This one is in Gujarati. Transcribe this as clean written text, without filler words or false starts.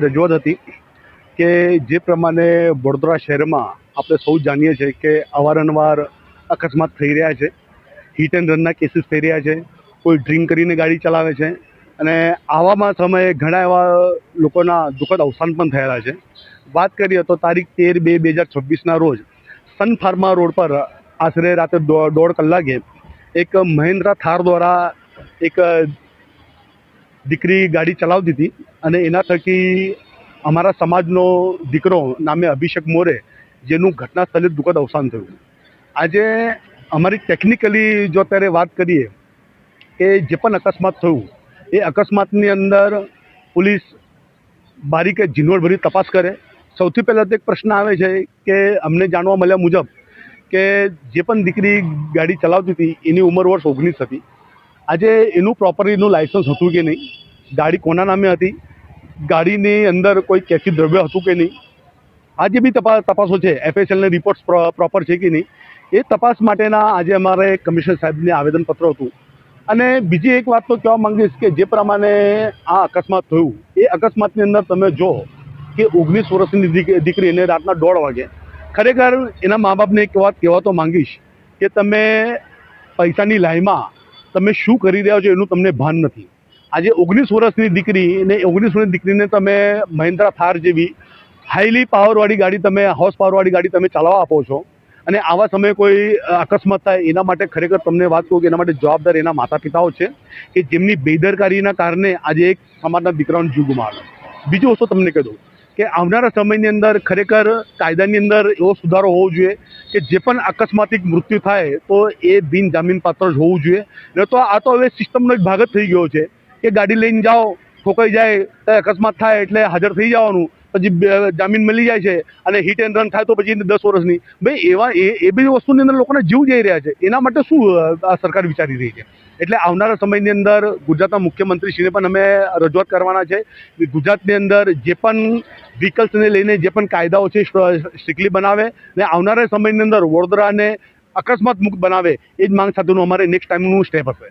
રજૂઆત હતી કે જે પ્રમાણે વડોદરા શહેરમાં આપણે સૌ જાણીએ છીએ કે અવારનવાર અકસ્માત થઈ રહ્યા છે, હિટ એન્ડ રનના કેસીસ થઈ રહ્યા છે, કોઈ ડ્રિંક કરીને ગાડી ચલાવે છે અને આવામાં સમયે ઘણા એવા લોકોના દુઃખદ અવસાન પણ થયેલા છે. વાત કરીએ તો તારીખ 13/2/2026ના રોજ સન ફાર્મા રોડ પર આશરે રાતે દોઢ કલાકે એક મહિન્દ્રા થાર દ્વારા એક દીકરી ગાડી ચલાવતી હતી અને એના થકી અમારા સમાજનો દીકરો નામે અભિષેક મોરે, જેનું ઘટના સ્થળે દુઃખદ અવસાન થયું. આજે અમારી ટેકનિકલી જો અત્યારે વાત કરીએ કે જે પણ અકસ્માત થયું એ અકસ્માતની અંદર પોલીસ બારીકે ઝીણવટભરી તપાસ કરે. સૌથી પહેલાં તો એક પ્રશ્ન આવે છે કે અમને જાણવા મળ્યા મુજબ કે જે પણ દીકરી ગાડી ચલાવતી હતી એની ઉંમર વર્ષ 19 હતી. આજે એનું પ્રોપરલીનું લાઇસન્સ હતું કે નહીં, ગાડી કોના નામે હતી, ગાડીની અંદર કોઈ કેફી દ્રવ્ય હતું કે નહીં, આ જે બી તપાસો છે, FSLના રિપોર્ટ્સ પ્રોપર છે કે નહીં, એ તપાસ માટેના આજે અમારે કમિશનર સાહેબને આવેદનપત્ર હતું. અને બીજી એક વાત તો કહેવા માંગીશ કે જે પ્રમાણે આ અકસ્માત થયું એ અકસ્માતની અંદર તમે જો કે 19 વર્ષની દીકરી એને રાતના 1:30 વાગે, ખરેખર એના મા બાપને એક વાત કહેવા તો માંગીશ કે તમે પૈસાની લાઈમાં તમે શું કરી રહ્યા છો એનું તમને ભાન નથી. આજે 19 વર્ષની દીકરી ને 19 વર્ષની દીકરીને તમે મહિન્દ્રા થાર જેવી હાઈલી પાવરવાળી ગાડી, તમે હોર્સ પાવરવાળી ગાડી તમે ચલાવવા આપો છો અને આવા સમયે કોઈ અકસ્માત થાય એના માટે ખરેખર તમને વાત કહું કે એના માટે જવાબદાર એના માતા પિતાઓ છે કે જેમની બેદરકારીના કારણે આજે એક સમાજના દીકરાનો જીવ ગુમાવ્યો. બીજું વસ્તુ તમને કહી દઉં કે આવનારા સમયની અંદર ખરેખર કાયદાની અંદર એવો સુધારો હોવો જોઈએ કે જે પણ અકસ્માતિક મૃત્યુ થાય તો એ બિન જામીન પાત્ર જ હોવું જોઈએ. ન તો આ તો હવે સિસ્ટમનો એક ભાગ જ થઈ ગયો છે કે ગાડી લઈને જાઓ, ઠોકાઈ જાય તો અકસ્માત થાય એટલે હાજર થઈ જવાનું, પછી જામીન મળી જાય છે અને હિટ એન્ડ રન થાય તો પછી 10 વર્ષની. ભાઈ એવા એ બધી વસ્તુની અંદર લોકોને જીવ જઈ રહ્યા છે, એના માટે શું આ સરકાર વિચારી રહી છે? એટલે આવનારા સમયની અંદર ગુજરાતના મુખ્યમંત્રીશ્રીને પણ અમે રજૂઆત કરવાના છે. ગુજરાતની અંદર જે પણ વ્હીકલ્સને લઈને જે પણ કાયદાઓ છે સ્ટ્રિક્ટલી બનાવે ને આવનારા સમયની અંદર વડોદરાને અકસ્માત મુક્ત બનાવે, એ જ માંગ સાથેનું અમારે નેક્સ્ટ ટાઈમનું સ્ટેપ હશે.